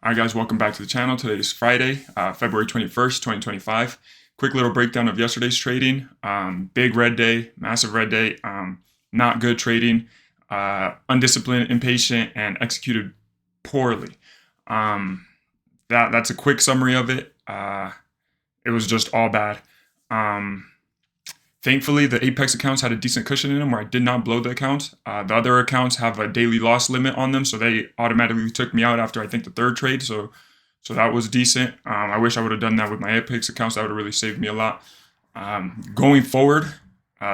All right, guys, welcome back to the channel. Today is Friday, February 21st, 2025. Quick little breakdown of yesterday's trading. Big red day, massive red day, not good trading, undisciplined, impatient, and executed poorly. That's a quick summary of it. It was just all bad. Thankfully, the Apex accounts had a decent cushion in them where I did not blow the account. The other accounts have a daily loss limit on them, so they automatically took me out after I think the third trade. So that was decent. I wish I would have done that with my Apex accounts. That would have really saved me a lot. Going forward,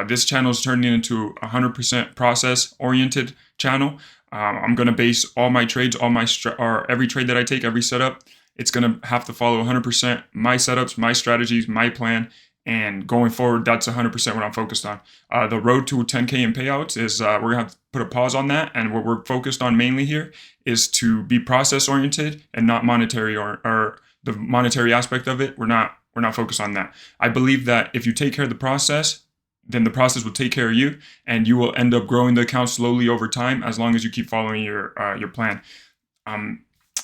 this channel is turning into a 100% process-oriented channel. I'm going to base all my trades, or every trade that I take, every setup, it's going to have to follow 100% my setups, my strategies, my plan. And going forward, that's 100% what I'm focused on. The road to 10K in payouts is we're going to have to put a pause on that. And what we're focused on mainly here is to be process oriented and not monetary or the monetary aspect of it. We're not focused on that. I believe that if you take care of the process, then the process will take care of you, and you will end up growing the account slowly over time as long as you keep following your plan.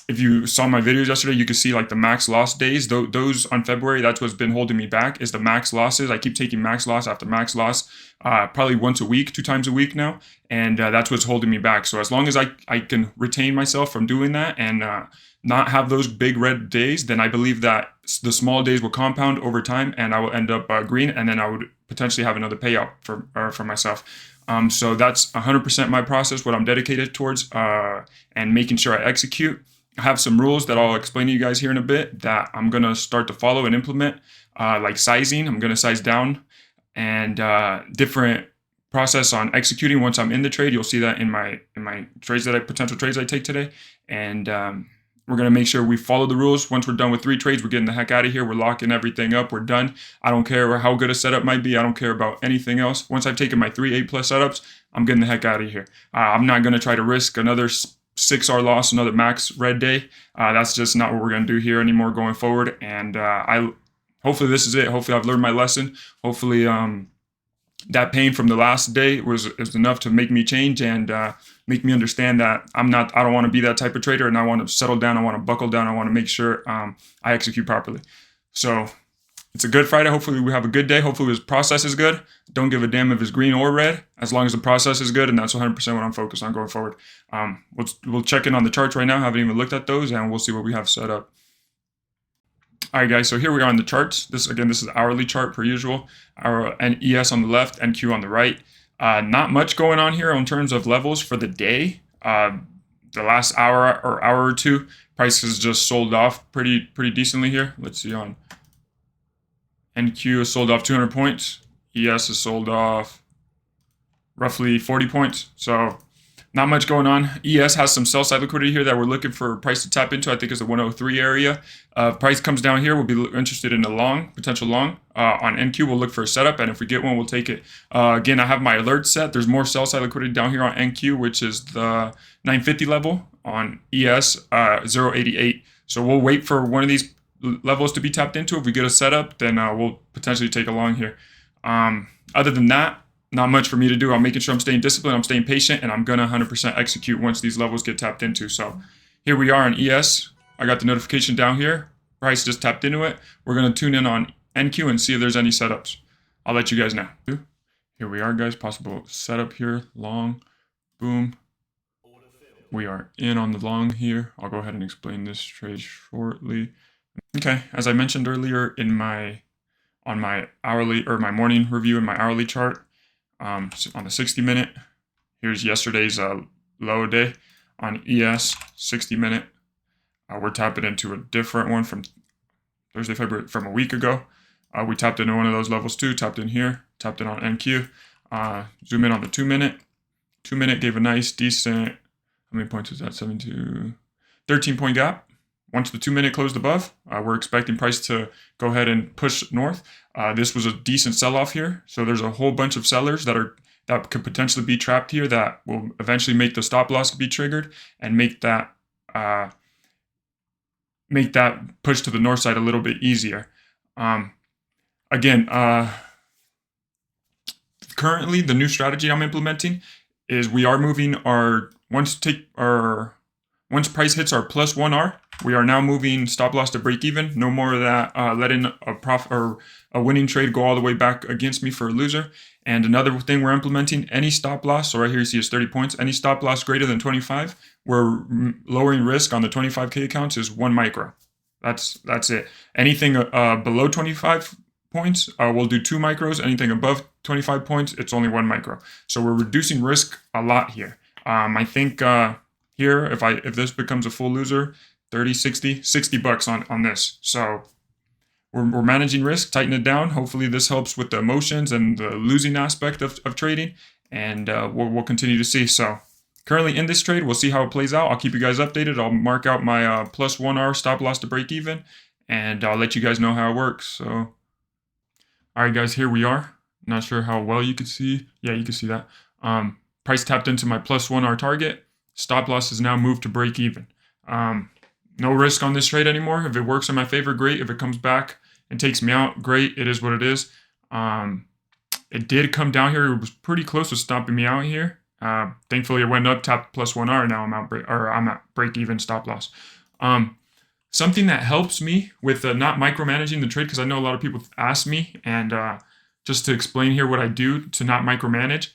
If you saw my videos yesterday, you could see like the max loss days. Those on February, that's what's been holding me back is the max losses. I keep taking max loss after max loss, probably once a week, 2 times a week now. And that's what's holding me back. So as long as I can retain myself from doing that and not have those big red days, then I believe that the small days will compound over time and I will end up green. And then I would potentially have another payout for myself. So that's 100% my process, what I'm dedicated towards, and making sure I execute. I have some rules that I'll explain to you guys here in a bit that I'm going to start to follow and implement, like sizing. I'm going to size down and different process on executing once I'm in the trade. You'll see that in my trades potential trades I take today. And we're going to make sure we follow the rules. Once we're done with 3 trades, we're getting the heck out of here. We're locking everything up. We're done. I don't care how good a setup might be. I don't care about anything else. Once I've taken my 3 A+ setups, I'm getting the heck out of here. I'm not going to try to risk another 6R loss, another max red day. That's just not what we're going to do here anymore going forward. And hopefully this is it. Hopefully I've learned my lesson. Hopefully that pain from the last day was enough to make me change and make me understand that I don't want to be that type of trader, and I want to settle down. I want to buckle down. I want to make sure I execute properly. So it's a good Friday. Hopefully we have a good day. Hopefully his process is good. Don't give a damn if it's green or red, as long as the process is good, and that's 100% what I'm focused on going forward. We'll check in on the charts right now. I haven't even looked at those, and we'll see what we have set up. All right, guys, so here we are on the charts. This is hourly chart per usual. Our ES on the left, NQ on the right. Not much going on here in terms of levels for the day. The last hour or two, price has just sold off pretty decently here. Let's see on NQ has sold off 200 points. ES has sold off roughly 40 points. So not much going on. ES has some sell side liquidity here that we're looking for price to tap into. I think it's the 103 area. If price comes down here, we'll be interested in a potential long. On NQ, we'll look for a setup, and if we get one, we'll take it. Again, I have my alert set. There's more sell side liquidity down here on NQ, which is the 950 level. On ES, 088. So we'll wait for one of these levels to be tapped into. If we get a setup, then we'll potentially take a long here. Other than that, not much for me to do. I'm making sure I'm staying disciplined, I'm staying patient, and I'm going to 100% execute once these levels get tapped into. So here we are on ES. I got the notification down here. Price just tapped into it. We're going to tune in on NQ and see if there's any setups. I'll let you guys know. Here we are, guys. Possible setup here. Long. Boom. We are in on the long here. I'll go ahead and explain this trade shortly. Okay, as I mentioned earlier on my hourly or my morning review in my hourly chart, on the 60-minute, here's yesterday's low day on ES 60-minute. We're tapping into a different one from Thursday, February, from a week ago. We tapped into one of those levels too, tapped in here, tapped in on NQ. Zoom in on the 2-minute. 2-minute gave a nice, decent, how many points was that? 13-point gap. Once the 2-minute closed above, we're expecting price to go ahead and push north. This was a decent sell-off here. So there's a whole bunch of sellers that could potentially be trapped here that will eventually make the stop loss be triggered and make that push to the north side a little bit easier. Again, currently the new strategy I'm implementing is we are moving once Once price hits our plus 1R, we are now moving stop loss to break even. No more of that letting a profit or a winning trade go all the way back against me for a loser. And another thing we're implementing, any stop loss, so right here you see it's 30 points, any stop loss greater than 25, we're lowering risk on the 25K accounts is 1 micro. That's it. Anything below 25 points, we'll do 2 micros. Anything above 25 points, it's only 1 micro. So we're reducing risk a lot here. I think here, if this becomes a full loser, 30, 60 bucks on this. So we're managing risk, tighten it down. Hopefully this helps with the emotions and the losing aspect of trading, and we'll continue to see. So currently in this trade, we'll see how it plays out. I'll keep you guys updated. I'll mark out my plus 1R stop loss to break even, and I'll let you guys know how it works. So, all right, guys, here we are. Not sure how well you can see. Yeah, you can see that. Price tapped into my plus 1R target. Stop loss is now moved to break even. No risk on this trade anymore. If it works in my favor, great. If it comes back and takes me out, great. It is what it is. It did come down here. It was pretty close to stopping me out here. Thankfully, it went up, tapped plus 1R. Now I'm at break even stop loss. Something that helps me with not micromanaging the trade, because I know a lot of people ask me, and just to explain here what I do to not micromanage.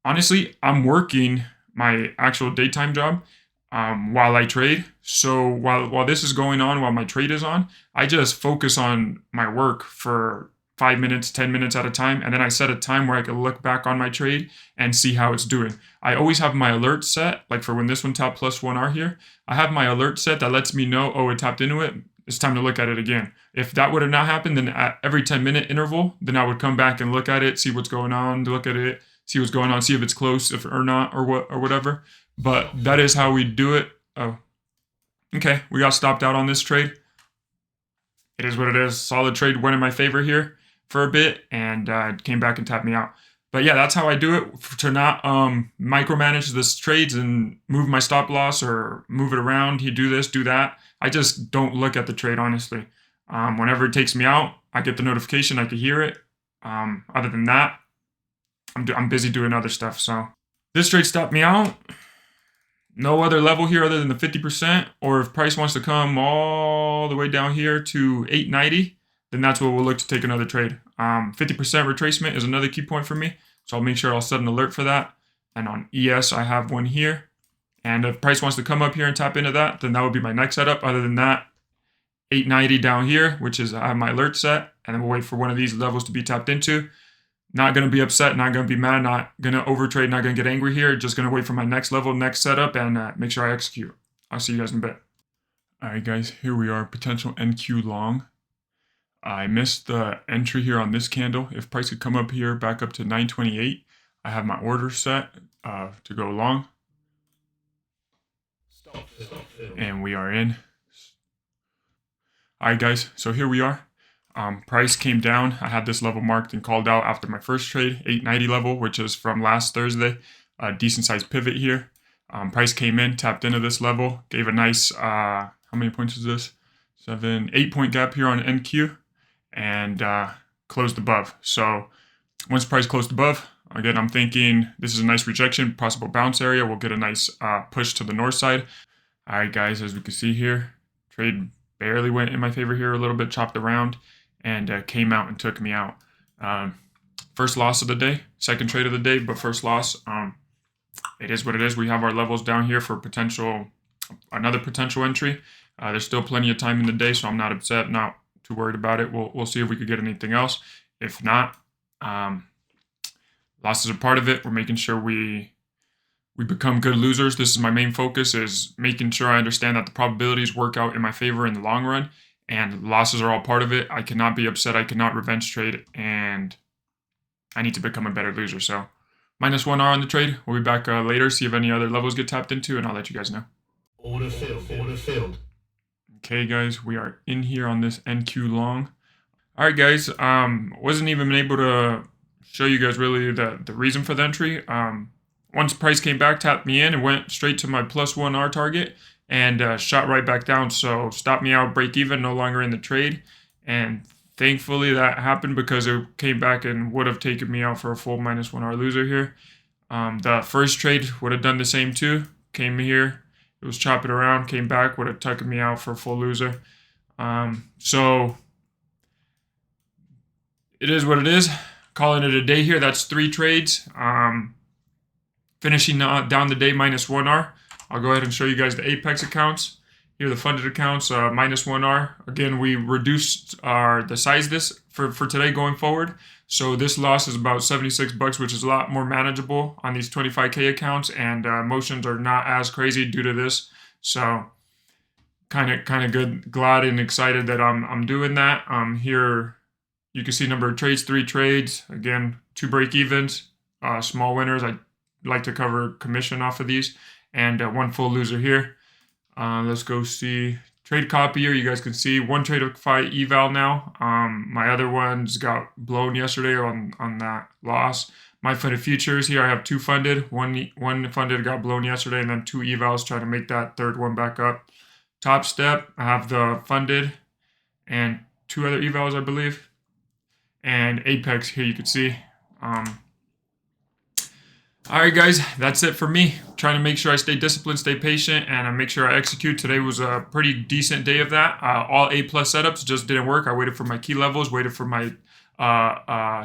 Honestly, I'm working my actual daytime job while I trade. So while this is going on, while my trade is on, I just focus on my work for 5 minutes, 10 minutes at a time. And then I set a time where I can look back on my trade and see how it's doing. I always have my alert set, like for when this one tapped plus 1R here, I have my alert set that lets me know, oh, it tapped into it. It's time to look at it again. If that would have not happened, then at every 10-minute interval, then I would come back and look at it, see what's going on, look at it, see what's going on, see if it's close or not or whatever. But that is how we do it. Oh, okay. We got stopped out on this trade. It is what it is. Solid trade went in my favor here for a bit, and came back and tapped me out. But yeah, that's how I do it, to not micromanage this trades and move my stop loss or move it around. You do this, do that. I just don't look at the trade, honestly. Whenever it takes me out, I get the notification. I can hear it. Other than that, I'm busy doing other stuff. So this trade stopped me out. No other level here other than the 50%. Or if price wants to come all the way down here to 890, then that's what we'll look to take another trade. 50% retracement is another key point for me. So I'll make sure I'll set an alert for that. And on ES, I have one here. And if price wants to come up here and tap into that, then that would be my next setup. Other than that, 890 down here, which is I have my alert set. And then we'll wait for one of these levels to be tapped into. Not going to be upset, not going to be mad, not going to overtrade, not going to get angry here. Just going to wait for my next level, next setup, and make sure I execute. I'll see you guys in a bit. All right, guys, here we are, potential NQ long. I missed the entry here on this candle. If price could come up here, back up to 928, I have my order set to go long. And we are in. All right, guys, so here we are. Price came down. I had this level marked and called out after my first trade, 890 level, which is from last Thursday. A decent sized pivot here. Price came in, tapped into this level, gave a nice, how many points is this? 8 point gap here on NQ, and closed above. So once price closed above, again, I'm thinking this is a nice rejection, possible bounce area. We'll get a nice push to the north side. All right, guys, as we can see here, trade barely went in my favor here a little bit, chopped around, and came out and took me out. First loss of the day, second trade of the day, but first loss. It is what it is. We have our levels down here for another potential entry. There's still plenty of time in the day, so I'm not upset, not too worried about it. We'll see if we could get anything else. If not, losses are part of it. We're making sure we become good losers. This is my main focus, is making sure I understand that the probabilities work out in my favor in the long run, and losses are all part of it. I cannot be upset. I cannot revenge trade, and I need to become a better loser. So -1R on the trade. We'll be back later, see if any other levels get tapped into, and I'll let you guys know. Order filled. Okay, guys, we are in here on this NQ long. All right, guys, wasn't even able to show you guys really the reason for the entry. Once price came back, tapped me in, and went straight to my +1R target, and shot right back down. So stopped me out, break even, no longer in the trade. And thankfully that happened, because it came back and would have taken me out for a full -1R loser here. The first trade would have done the same too. Came here It was chopping around, came back, would have tucked me out for a full loser. So it is what it is. Calling it a day here. That's 3 trades. Finishing down the day -1R. I'll go ahead and show you guys the Apex accounts. Here are the funded accounts, -1R. Again, we reduced the size of this for today going forward. So this loss is about $76, which is a lot more manageable on these 25K accounts, and motions are not as crazy due to this. So kind of good, glad and excited that I'm doing that. Here you can see number of trades, 3 trades. Again, 2 break evens, small winners. I like to cover commission off of these, and 1 full loser here. Let's go see trade copier. You guys can see 1 trade of eval now. My other ones got blown yesterday on that loss. My funded futures here, I have 2 funded. One funded got blown yesterday, and then 2 evals trying to make that third one back up. Topstep, I have the funded and 2 other evals, I believe. And Apex here you can see. All right, guys, that's it for me. Trying to make sure I stay disciplined, stay patient, and I make sure I execute. Today was a pretty decent day of that. All A+ setups just didn't work. I waited for my key levels, waited for my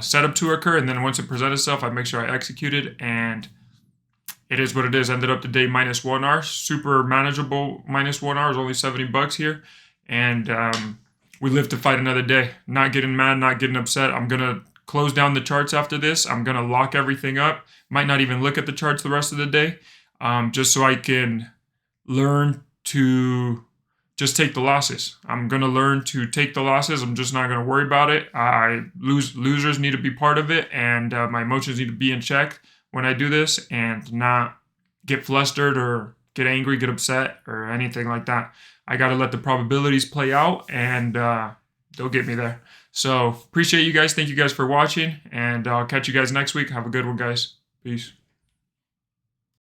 setup to occur, and then once it presented itself, I make sure I executed, and it is what it is. Ended up the day -1R, super manageable. -1R is only $70 here, and we live to fight another day. Not getting mad, not getting upset. I'm gonna close down the charts after this. I'm gonna lock everything up. Might not even look at the charts the rest of the day, just so I can learn to just take the losses. I'm gonna learn to take the losses. I'm just not gonna worry about it. Losers need to be part of it, and my emotions need to be in check when I do this, and not get flustered or get angry, get upset, or anything like that. I gotta let the probabilities play out, and they'll get me there. So appreciate you guys. Thank you guys for watching, and I'll catch you guys next week. Have a good one, guys. Peace.